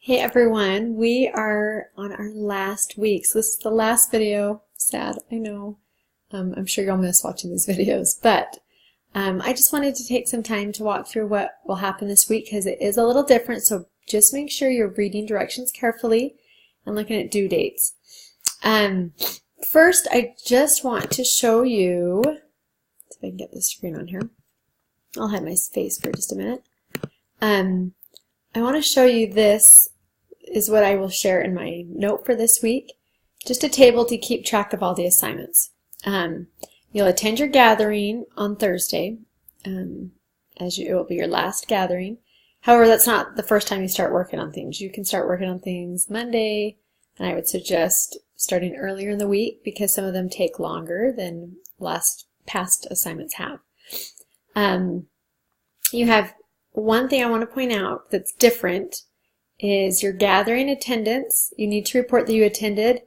Hey everyone, we are on our last week. So this is the last video. Sad, I know. I'm sure you'll miss watching these videos, but I just wanted to take some time to walk through what will happen this week because it is a little different. So just make sure you're reading directions carefully and looking at due dates. First, I just want to show you, if I can get this screen on here. I'll hide my face for just a minute. I want to show you this is what I will share in my note for this week. Just a table to keep track of all the assignments. You'll attend your gathering on Thursday, it will be your last gathering. However, that's not the first time you start working on things. You can start working on things Monday, and I would suggest starting earlier in the week because some of them take longer than past assignments have. You have one thing I want to point out that's different is your gathering attendance. You need to report that you attended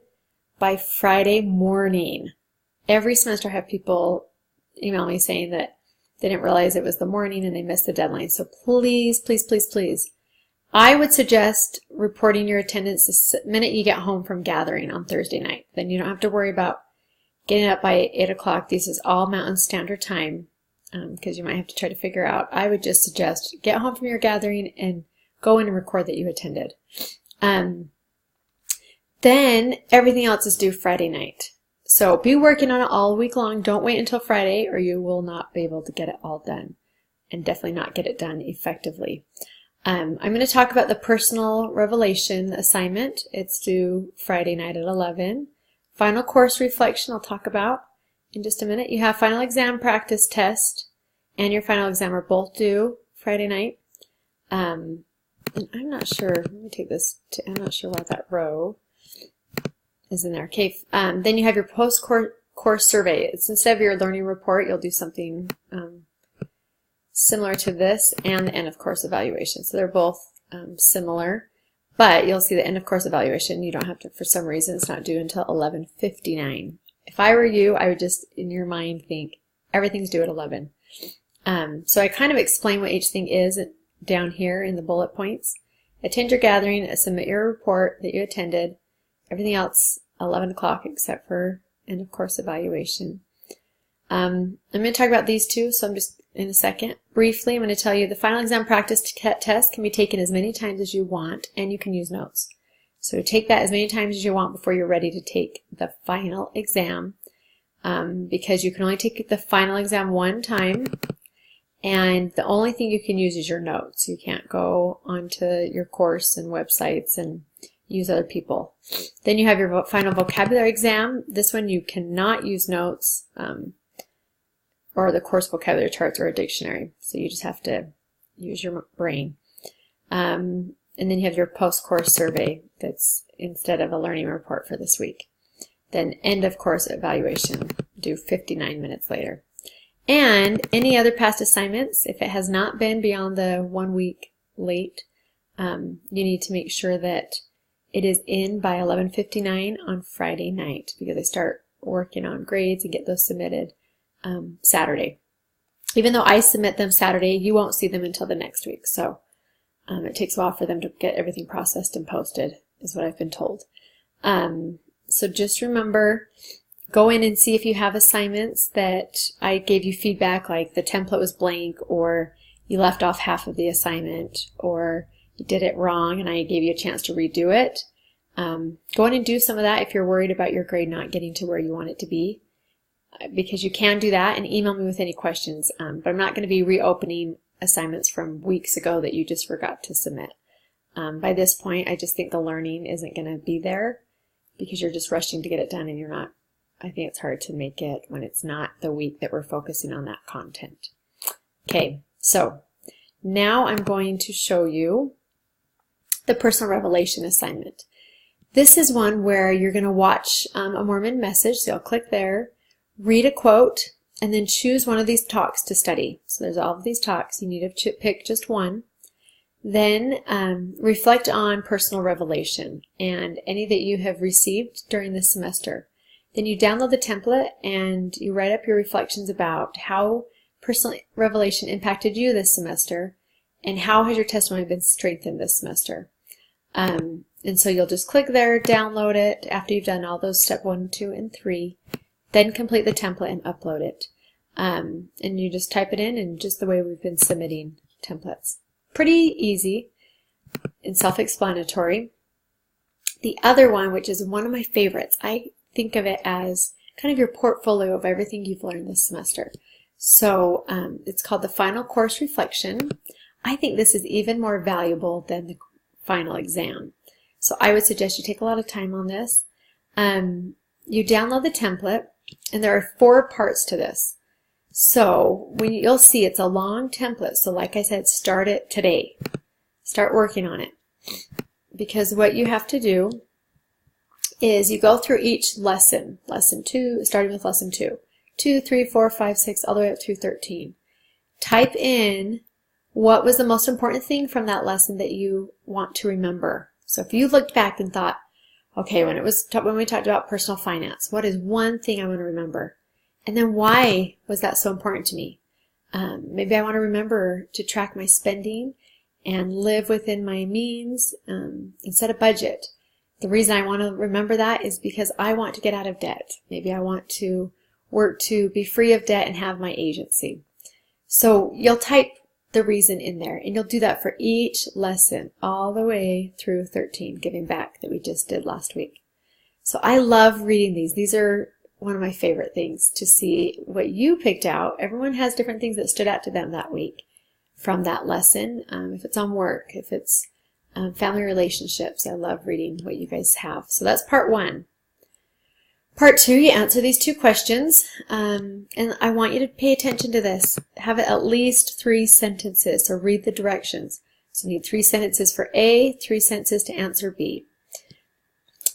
by Friday morning. Every semester I have people email me saying that they didn't realize it was the morning and they missed the deadline. So please, please, please, please, I would suggest reporting your attendance the minute you get home from gathering on Thursday night. Then you don't have to worry about getting up by 8 o'clock. This is all Mountain Standard Time. Because you might have to try to figure out. I would just suggest get home from your gathering and go in and record that you attended. Then everything else is due Friday night. So be working on it all week long. Don't wait until Friday or you will not be able to get it all done and definitely not get it done effectively. I'm going to talk about the personal revelation assignment. It's due Friday night at 11. Final course reflection I'll talk about in just a minute. You have final exam practice test and your final exam are both due Friday night. And I'm not sure, let me take this to, I'm not sure why that row is in there. Okay, then you have your post-course survey. It's instead of your learning report, you'll do something similar to this and the end of course evaluation. So they're both similar, but you'll see the end of course evaluation. You don't have to, for some reason, it's not due until 11:59. If I were you, I would just, in your mind, think everything's due at 11. So I kind of explain what each thing is down here in the bullet points. Attend your gathering, submit your report that you attended. Everything else, 11 o'clock except for end of course evaluation. I'm going to talk about these two, so I'm just, in a second. Briefly, I'm going to tell you the final exam practice test can be taken as many times as you want, and you can use notes. So take that as many times as you want before you're ready to take the final exam, because you can only take the final exam one time, and the only thing you can use is your notes. You can't go onto your course and websites and use other people. Then you have your final vocabulary exam. This one you cannot use notes or the course vocabulary charts or a dictionary, so you just have to use your brain. And then you have your post-course survey that's instead of a learning report for this week. Then end of course evaluation, due 59 minutes later. And any other past assignments, if it has not been beyond the 1 week late, you need to make sure that it is in by 11:59 on Friday night because I start working on grades and get those submitted Saturday. Even though I submit them Saturday, you won't see them until the next week. So it takes a while for them to get everything processed and posted, is what I've been told. So just remember, go in and see if you have assignments that I gave you feedback, like the template was blank, or you left off half of the assignment, or you did it wrong and I gave you a chance to redo it. Go in and do some of that if you're worried about your grade not getting to where you want it to be, because you can do that, and email me with any questions. But I'm not going to be reopening assignments from weeks ago that you just forgot to submit. By this point, I just think the learning isn't going to be there because you're just rushing to get it done and you're not. I think it's hard to make it when it's not the week that we're focusing on that content. Okay, so now I'm going to show you the personal revelation assignment. This is one where you're going to watch a Mormon message, so you'll click there, read a quote, and then choose one of these talks to study. So there's all of these talks. You need to pick just one. Then reflect on personal revelation and any that you have received during this semester. Then you download the template and you write up your reflections about how personal revelation impacted you this semester and how has your testimony been strengthened this semester. And so you'll just click there, download it after you've done all those step 1, 2, and 3, then complete the template and upload it. And you just type it in, and just the way we've been submitting templates. Pretty easy and self-explanatory. The other one, which is one of my favorites, I think of it as kind of your portfolio of everything you've learned this semester. So it's called the Final Course Reflection. I think this is even more valuable than the final exam. So I would suggest you take a lot of time on this. You download the template, and there are 4 parts to this. So you'll see it's a long template. So like I said, start it today. Start working on it. Because what you have to do is you go through each lesson. Lesson 2, starting with lesson 2. 2, 3, 4, 5, 6, all the way up through 13. Type in what was the most important thing from that lesson that you want to remember. So if you looked back and thought, okay, when we talked about personal finance, what is one thing I want to remember? And then why was that so important to me? Maybe I want to remember to track my spending and live within my means and set a budget. The reason I want to remember that is because I want to get out of debt. Maybe I want to work to be free of debt and have my agency. So you'll type the reason in there, and you'll do that for each lesson all the way through 13, Giving Back, that we just did last week. So I love reading these. These are one of my favorite things to see what you picked out. Everyone has different things that stood out to them that week from that lesson. If it's on work, if it's family relationships, I love reading what you guys have. So that's part 1. Part 2, you answer these 2 questions, and I want you to pay attention to this. Have at least 3 sentences, so read the directions. So you need 3 sentences for A, 3 sentences to answer B.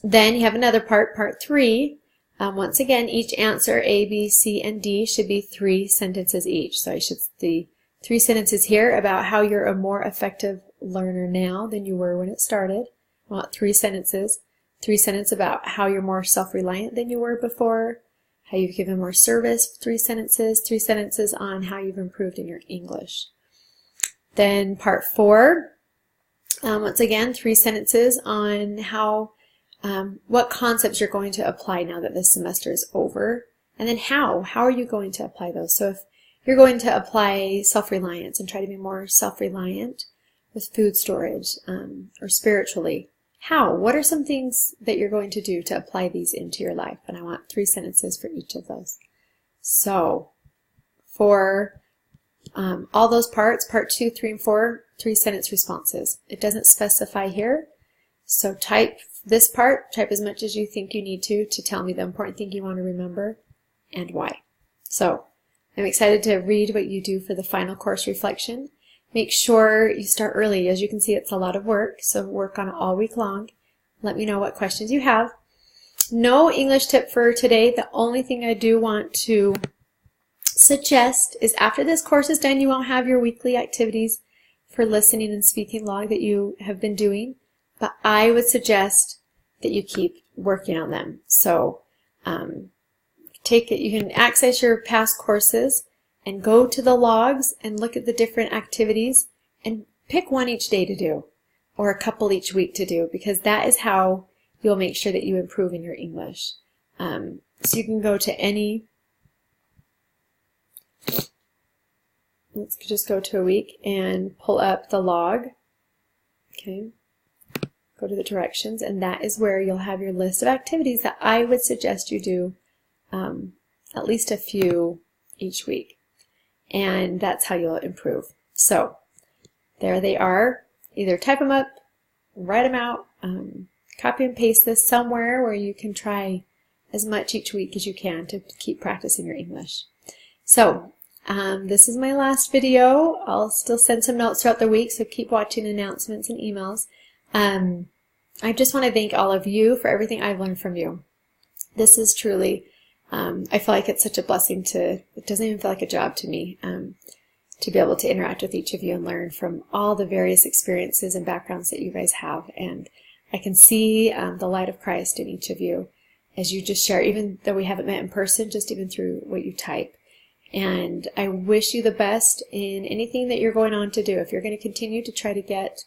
Then you have another part, part 3. Once again, each answer, A, B, C, and D, should be 3 sentences each. So the 3 sentences here about how you're a more effective learner now than you were when it started. I want 3 sentences. 3 sentences about how you're more self-reliant than you were before, how you've given more service, 3 sentences, 3 sentences on how you've improved in your English. Then part 4, once again, 3 sentences on how, what concepts you're going to apply now that this semester is over, and then how are you going to apply those? So if you're going to apply self-reliance and try to be more self-reliant with food storage or spiritually, how? What are some things that you're going to do to apply these into your life? And I want 3 sentences for each of those. So for all those parts, part 2, 3, and 4, 3-sentence responses. It doesn't specify here. So type this part, type as much as you think you need to tell me the important thing you want to remember and why. So I'm excited to read what you do for the final course reflection. Make sure you start early. As you can see, it's a lot of work, so work on it all week long. Let me know what questions you have. No English tip for today. The only thing I do want to suggest is after this course is done, you won't have your weekly activities for listening and speaking log that you have been doing, but I would suggest that you keep working on them. So you can access your past courses and go to the logs and look at the different activities and pick one each day to do or a couple each week to do, because that is how you'll make sure that you improve in your English. So you can go to any, let's just go to a week and pull up the log. Okay, go to the directions, and that is where you'll have your list of activities that I would suggest you do at least a few each week. And that's how you'll improve. So there they are. Either type them up, write them out, copy and paste this somewhere where you can try as much each week as you can to keep practicing your English. So this is my last video. I'll still send some notes throughout the week, so keep watching announcements and emails. I just want to thank all of you for everything I've learned from you. This is truly, I feel like it's such a blessing it doesn't even feel like a job to me, to be able to interact with each of you and learn from all the various experiences and backgrounds that you guys have. And I can see the light of Christ in each of you as you just share, even though we haven't met in person, just even through what you type. And I wish you the best in anything that you're going on to do. If you're going to continue to try to get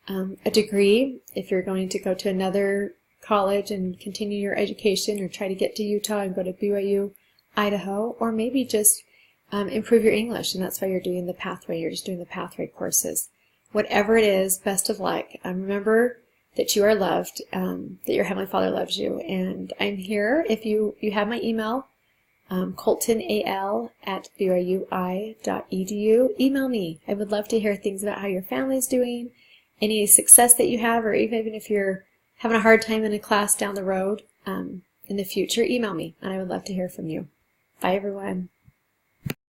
a degree, if you're going to go to another college and continue your education or try to get to Utah and go to BYU, Idaho, or maybe just improve your English, and that's why you're doing the pathway. You're just doing the pathway courses. Whatever it is, best of luck. Remember that you are loved, that your Heavenly Father loves you, and I'm here. If you have my email, coltonal@byui.edu. Email me. I would love to hear things about how your family's doing, any success that you have, or even if you're having a hard time in a class down the road in the future, email me, and I would love to hear from you. Bye, everyone.